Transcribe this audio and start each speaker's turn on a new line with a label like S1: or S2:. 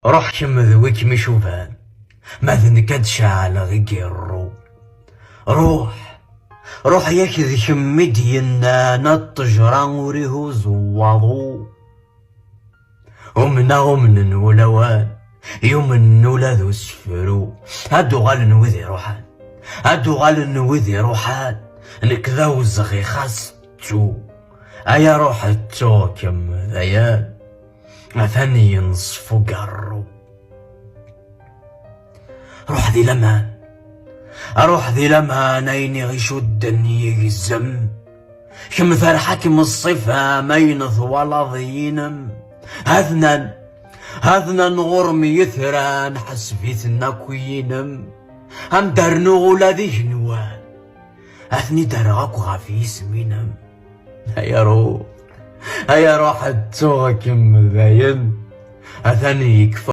S1: روح كم ذويك مشوفان ماذن كد شعل غيرو. روح ياك ذيك مدينا نطجرا وريه زواضو ومن ولوان يوم النولا ذو سفرو. هادو غال نوذي روحان نكذا وزغي خاصتو ايا روح توكم ذيان مثاني ينصفو قرو. روح ذي لمان ايني غيشدن يقزم كم فرحك من الصفا ما ينظ ضينم. هذنا نغرم يثران حسبيتنا كوينم هم درنو غولا ذي جنوان اثني درغاك غافي سمينم. هيا روح التوكم ذاين اثني يكفى